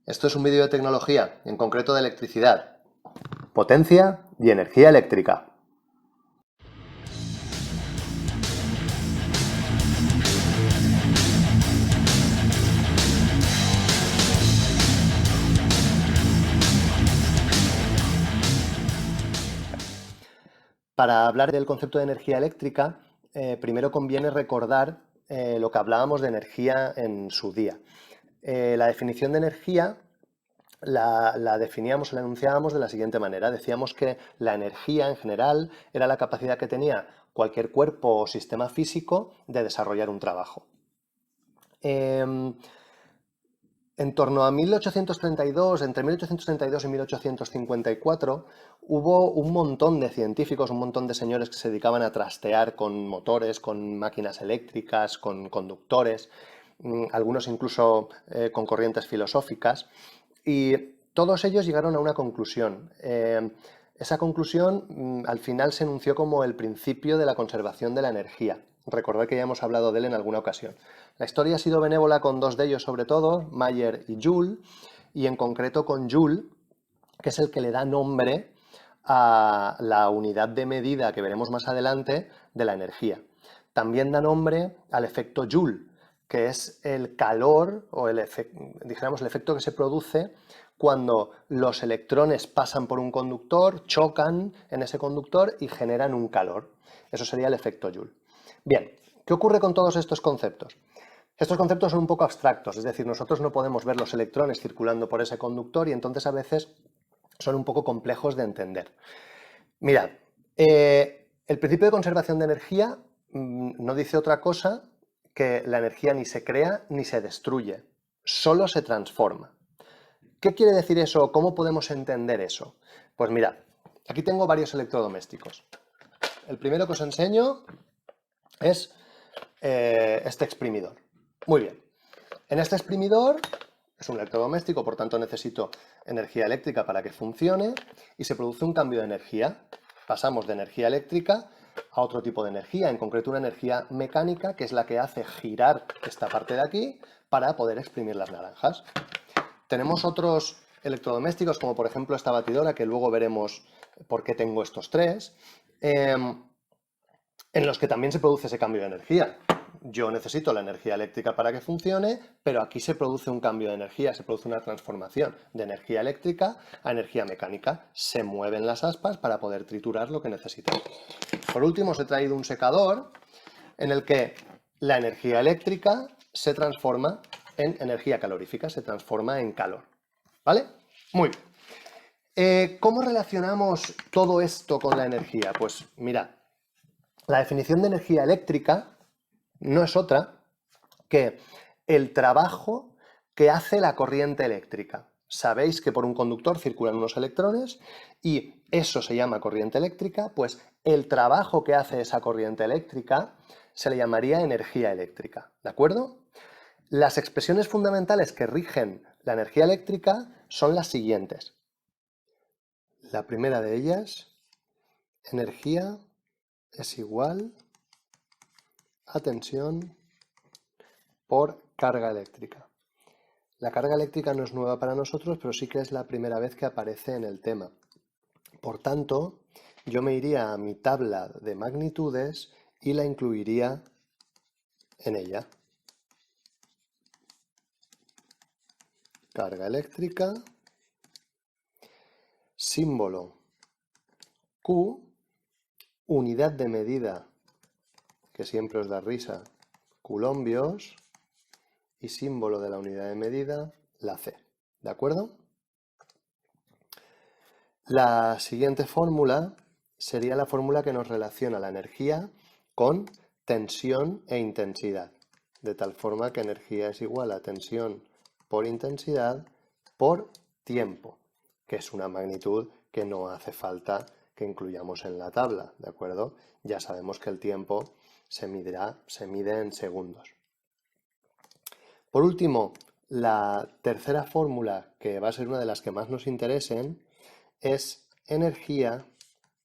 Esto es un vídeo de tecnología, en concreto de electricidad, potencia y energía eléctrica. Para hablar del concepto de energía eléctrica, primero conviene recordar lo que hablábamos de energía en su día. La definición de energía la definíamos, la enunciábamos de la siguiente manera. Decíamos que la energía en general era la capacidad que tenía cualquier cuerpo o sistema físico de desarrollar un trabajo. En torno a 1832, entre 1832 y 1854, hubo un montón de científicos, un montón de señores que se dedicaban a trastear con motores, con máquinas eléctricas, con conductores, algunos incluso con corrientes filosóficas, y todos ellos llegaron a una conclusión. Esa conclusión al final se enunció como el principio de la conservación de la energía. Recordad que ya hemos hablado de él en alguna ocasión. La historia ha sido benévola con dos de ellos sobre todo, Mayer y Joule, y en concreto con Joule, que es el que le da nombre a la unidad de medida que veremos más adelante de la energía. También da nombre al efecto Joule, que es el calor o dijéramos, el efecto que se produce cuando los electrones pasan por un conductor, chocan en ese conductor y generan un calor. Eso sería el efecto Joule. Bien, ¿qué ocurre con todos estos conceptos? Estos conceptos son un poco abstractos, es decir, nosotros no podemos ver los electrones circulando por ese conductor y entonces a veces son un poco complejos de entender. Mirad, el principio de conservación de energía no dice otra cosa que la energía ni se crea ni se destruye, solo se transforma. ¿Qué quiere decir eso? ¿Cómo podemos entender eso? Pues mirad, aquí tengo varios electrodomésticos. El primero que os enseño es este exprimidor. Muy bien. En este exprimidor es un electrodoméstico, por tanto necesito energía eléctrica para que funcione y se produce un cambio de energía. Pasamos de energía eléctrica a otro tipo de energía, en concreto una energía mecánica, que es la que hace girar esta parte de aquí para poder exprimir las naranjas. Tenemos otros electrodomésticos, como por ejemplo esta batidora, que luego veremos por qué tengo estos tres, en los que también se produce ese cambio de energía. Yo necesito la energía eléctrica para que funcione, pero aquí se produce un cambio de energía, se produce una transformación de energía eléctrica a energía mecánica. Se mueven las aspas para poder triturar lo que necesitamos. Por último, os he traído un secador en el que la energía eléctrica se transforma en energía calorífica, se transforma en calor. ¿Vale? Muy bien. ¿Cómo relacionamos todo esto con la energía? Pues mirad, la definición de energía eléctrica no es otra que el trabajo que hace la corriente eléctrica. Sabéis que por un conductor circulan unos electrones y eso se llama corriente eléctrica, pues el trabajo que hace esa corriente eléctrica se le llamaría energía eléctrica, ¿de acuerdo? Las expresiones fundamentales que rigen la energía eléctrica son las siguientes. La primera de ellas, energía es igual a tensión por carga eléctrica. La carga eléctrica no es nueva para nosotros, pero sí que es la primera vez que aparece en el tema. Por tanto, yo me iría a mi tabla de magnitudes y la incluiría en ella. Carga eléctrica, símbolo Q, unidad de medida, que siempre os da risa, coulombios, y símbolo de la unidad de medida, la C. ¿De acuerdo? La siguiente fórmula sería la fórmula que nos relaciona la energía con tensión e intensidad, de tal forma que energía es igual a tensión por intensidad por tiempo, que es una magnitud que no hace falta que incluyamos en la tabla, ¿de acuerdo? Ya sabemos que el tiempo se mide en segundos. Por último, la tercera fórmula, que va a ser una de las que más nos interesen, es energía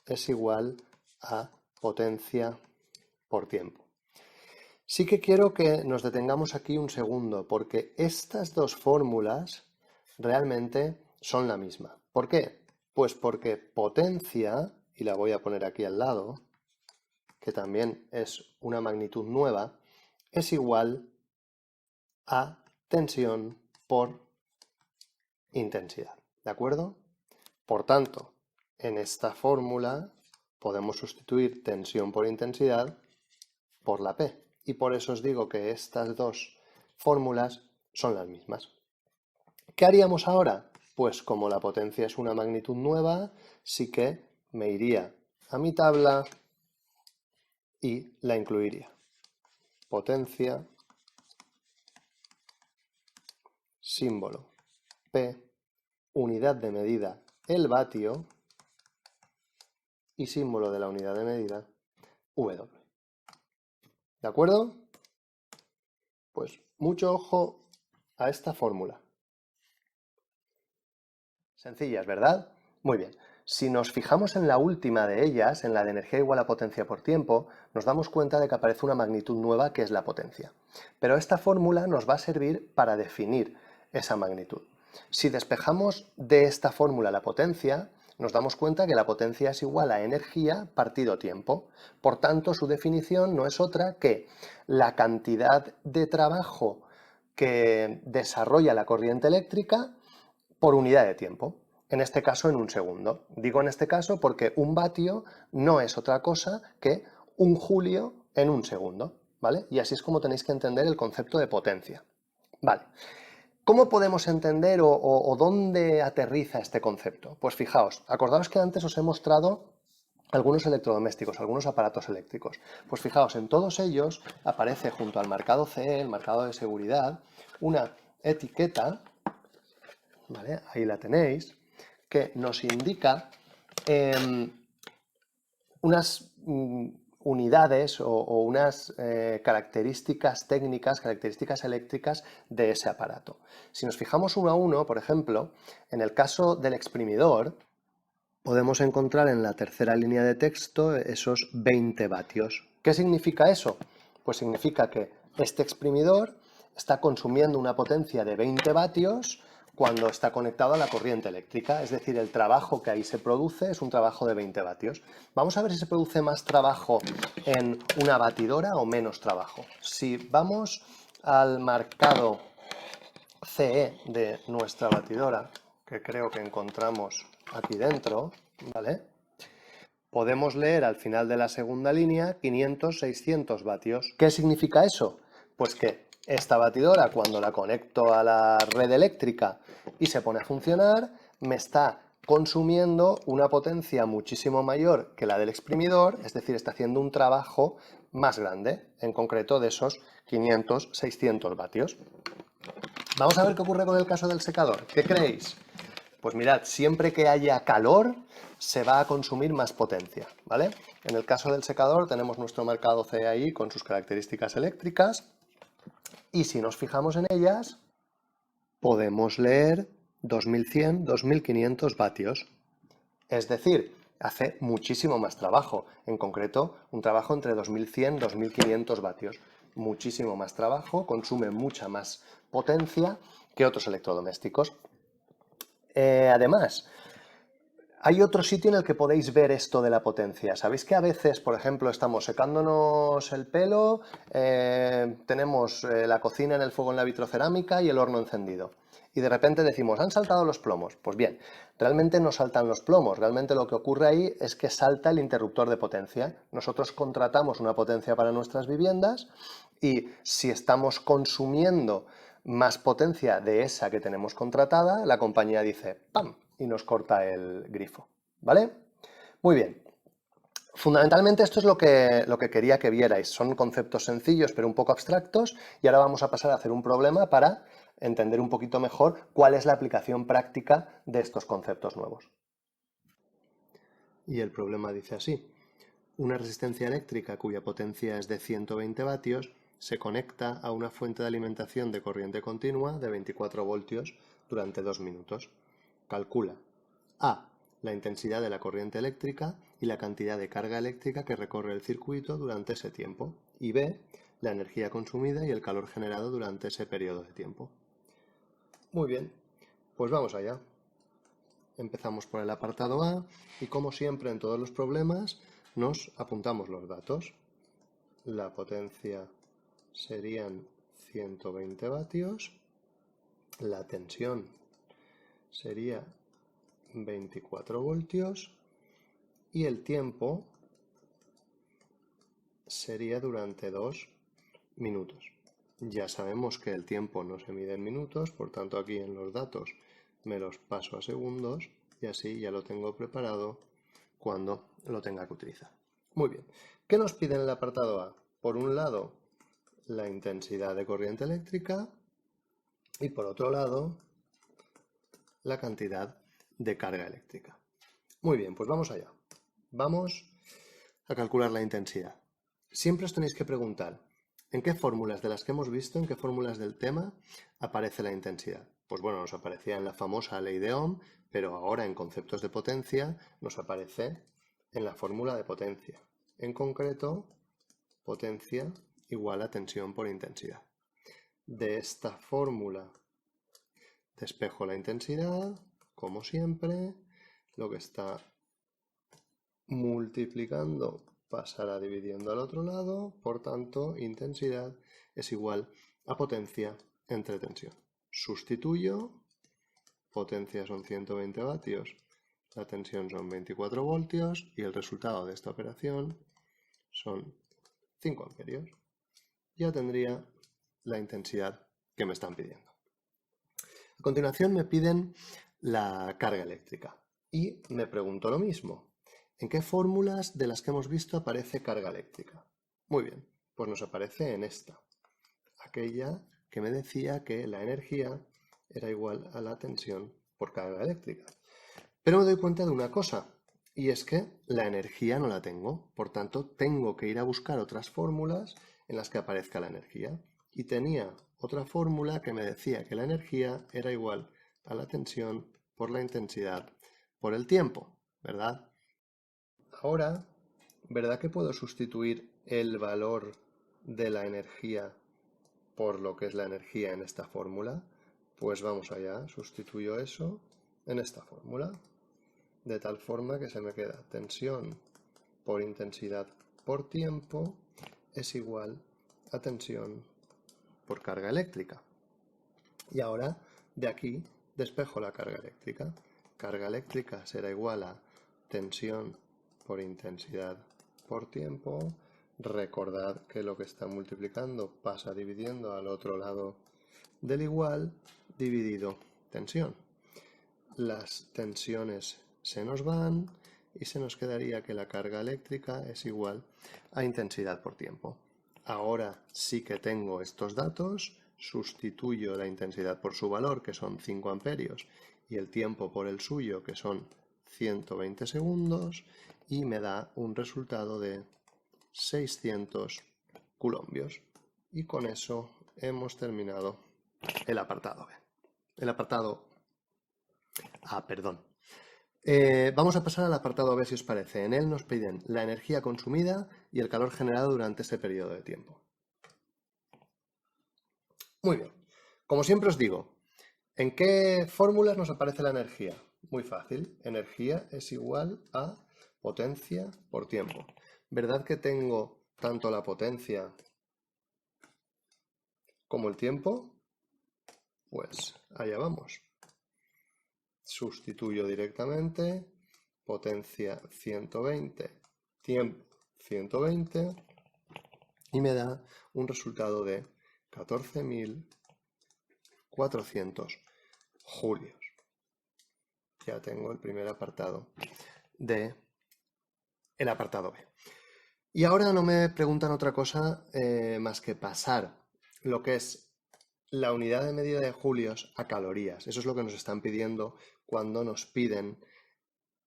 es igual a potencia por tiempo. Sí que quiero que nos detengamos aquí un segundo, porque estas dos fórmulas realmente son la misma. ¿Por qué? Pues porque potencia, y la voy a poner aquí al lado, que también es una magnitud nueva, es igual a tensión por intensidad. ¿De acuerdo? Por tanto, en esta fórmula podemos sustituir tensión por intensidad por la P. Y por eso os digo que estas dos fórmulas son las mismas. ¿Qué haríamos ahora? Pues como la potencia es una magnitud nueva, sí que me iría a mi tabla y la incluiría. Potencia, símbolo P, unidad de medida el vatio y símbolo de la unidad de medida W. ¿De acuerdo? Pues mucho ojo a esta fórmula. Sencillas, ¿verdad? Muy bien. Si nos fijamos en la última de ellas, en la de energía igual a potencia por tiempo, nos damos cuenta de que aparece una magnitud nueva que es la potencia. Pero esta fórmula nos va a servir para definir esa magnitud. Si despejamos de esta fórmula la potencia, nos damos cuenta que la potencia es igual a energía partido tiempo. Por tanto, su definición no es otra que la cantidad de trabajo que desarrolla la corriente eléctrica por unidad de tiempo, en este caso en un segundo. Digo en este caso porque un vatio no es otra cosa que un julio en un segundo, ¿vale? Y así es como tenéis que entender el concepto de potencia. Vale. ¿Cómo podemos entender o dónde aterriza este concepto? Pues fijaos, acordaos que antes os he mostrado algunos electrodomésticos, algunos aparatos eléctricos. Pues fijaos, en todos ellos aparece junto al marcado CE, el marcado de seguridad, una etiqueta, ¿vale? Ahí la tenéis, que nos indica unas unidades o unas características técnicas, características eléctricas de ese aparato. Si nos fijamos uno a uno, por ejemplo, en el caso del exprimidor, podemos encontrar en la tercera línea de texto esos 20 vatios. ¿Qué significa eso? Pues significa que este exprimidor está consumiendo una potencia de 20 vatios cuando está conectado a la corriente eléctrica, es decir, el trabajo que ahí se produce es un trabajo de 20 vatios. Vamos a ver si se produce más trabajo en una batidora o menos trabajo. Si vamos al marcado CE de nuestra batidora, que creo que encontramos aquí dentro, ¿vale? Podemos leer al final de la segunda línea 500-600 vatios. ¿Qué significa eso? Pues que esta batidora, cuando la conecto a la red eléctrica y se pone a funcionar, me está consumiendo una potencia muchísimo mayor que la del exprimidor, es decir, está haciendo un trabajo más grande, en concreto de esos 500-600 vatios. Vamos a ver qué ocurre con el caso del secador. ¿Qué creéis? Pues mirad, siempre que haya calor se va a consumir más potencia, ¿vale? En el caso del secador tenemos nuestro marcado CAI con sus características eléctricas y si nos fijamos en ellas podemos leer 2100, 2500 vatios. Es decir, hace muchísimo más trabajo, en concreto un trabajo entre 2100 y 2500 vatios. Muchísimo más trabajo, consume mucha más potencia que otros electrodomésticos. Además, hay otro sitio en el que podéis ver esto de la potencia. Sabéis que a veces, por ejemplo, estamos secándonos el pelo, tenemos la cocina en el fuego en la vitrocerámica y el horno encendido. Y de repente decimos, han saltado los plomos. Pues bien, realmente no saltan los plomos, realmente lo que ocurre ahí es que salta el interruptor de potencia. Nosotros contratamos una potencia para nuestras viviendas y si estamos consumiendo más potencia de esa que tenemos contratada, la compañía dice ¡pam! Y nos corta el grifo, ¿vale? Muy bien. Fundamentalmente esto es lo que quería que vierais. Son conceptos sencillos pero un poco abstractos y ahora vamos a pasar a hacer un problema para entender un poquito mejor cuál es la aplicación práctica de estos conceptos nuevos. Y el problema dice así. Una resistencia eléctrica cuya potencia es de 120 vatios se conecta a una fuente de alimentación de corriente continua de 24 voltios durante 2 minutos. Calcula A. La intensidad de la corriente eléctrica y la cantidad de carga eléctrica que recorre el circuito durante ese tiempo. Y B. La energía consumida y el calor generado durante ese periodo de tiempo. Muy bien. Pues vamos allá. Empezamos por el apartado A y como siempre en todos los problemas nos apuntamos los datos. La potencia serían 120 vatios, la tensión sería 24 voltios y el tiempo sería durante 2 minutos. Ya sabemos que el tiempo no se mide en minutos, por tanto aquí en los datos me los paso a segundos y así ya lo tengo preparado cuando lo tenga que utilizar. Muy bien, ¿qué nos pide en el apartado A? Por un lado, la intensidad de corriente eléctrica y por otro lado, la cantidad de carga eléctrica. Muy bien, pues vamos allá. Vamos a calcular la intensidad. Siempre os tenéis que preguntar, ¿en qué fórmulas de las que hemos visto, en qué fórmulas del tema aparece la intensidad? Pues bueno, nos aparecía en la famosa ley de Ohm, pero ahora en conceptos de potencia nos aparece en la fórmula de potencia. En concreto, potencia igual a tensión por intensidad. De esta fórmula despejo la intensidad, como siempre, lo que está multiplicando pasará dividiendo al otro lado, por tanto, intensidad es igual a potencia entre tensión. Sustituyo, potencia son 120 vatios, la tensión son 24 voltios y el resultado de esta operación son 5 amperios. Ya tendría la intensidad que me están pidiendo. A continuación me piden la carga eléctrica y me pregunto lo mismo. ¿En qué fórmulas de las que hemos visto aparece carga eléctrica? Muy bien, pues nos aparece en esta, aquella que me decía que la energía era igual a la tensión por carga eléctrica. Pero me doy cuenta de una cosa, y es que la energía no la tengo, por tanto tengo que ir a buscar otras fórmulas en las que aparezca la energía. Y tenía otra fórmula que me decía que la energía era igual a la tensión por la intensidad por el tiempo, ¿verdad? Ahora, ¿verdad que puedo sustituir el valor de la energía por lo que es la energía en esta fórmula? Pues vamos allá, sustituyo eso en esta fórmula, de tal forma que se me queda tensión por intensidad por tiempo es igual a tensión por carga eléctrica. Y ahora, de aquí, despejo la carga eléctrica. Carga eléctrica será igual a tensión por intensidad por tiempo. Recordad que lo que está multiplicando pasa dividiendo al otro lado del igual dividido tensión. Las tensiones se nos van y se nos quedaría que la carga eléctrica es igual a intensidad por tiempo. Ahora sí que tengo estos datos, sustituyo la intensidad por su valor, que son 5 amperios, y el tiempo por el suyo, que son 120 segundos, y me da un resultado de 600 coulombios. Y con eso hemos terminado el apartado B. El apartado A, perdón. Vamos a pasar al apartado B si os parece. En él nos piden la energía consumida y el calor generado durante este periodo de tiempo. Muy bien. Como siempre os digo, ¿en qué fórmulas nos aparece la energía? Muy fácil. Energía es igual a potencia por tiempo. ¿Verdad que tengo tanto la potencia como el tiempo? Pues allá vamos. Sustituyo directamente, potencia 120, tiempo 120 y me da un resultado de 14.400 julios. Ya tengo el primer apartado de el apartado B. Y ahora no me preguntan otra cosa más que pasar lo que es la unidad de medida de julios a calorías. Eso es lo que nos están pidiendo cuando nos piden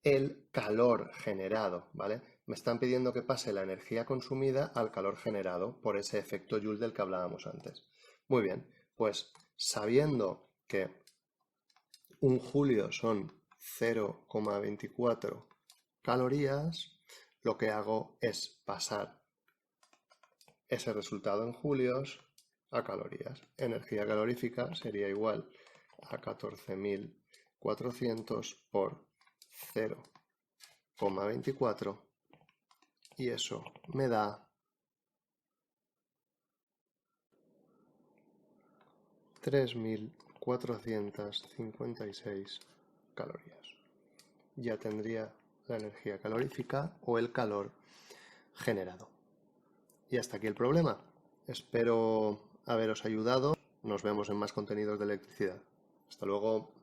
el calor generado, ¿vale? Me están pidiendo que pase la energía consumida al calor generado por ese efecto Joule del que hablábamos antes. Muy bien, pues sabiendo que un julio son 0,24 calorías, lo que hago es pasar ese resultado en julios a calorías. Energía calorífica sería igual a 14.400 por 0,24 y eso me da 3.456 calorías. Ya tendría la energía calorífica o el calor generado. Y hasta aquí el problema. Espero haberos ayudado. Nos vemos en más contenidos de electricidad. Hasta luego.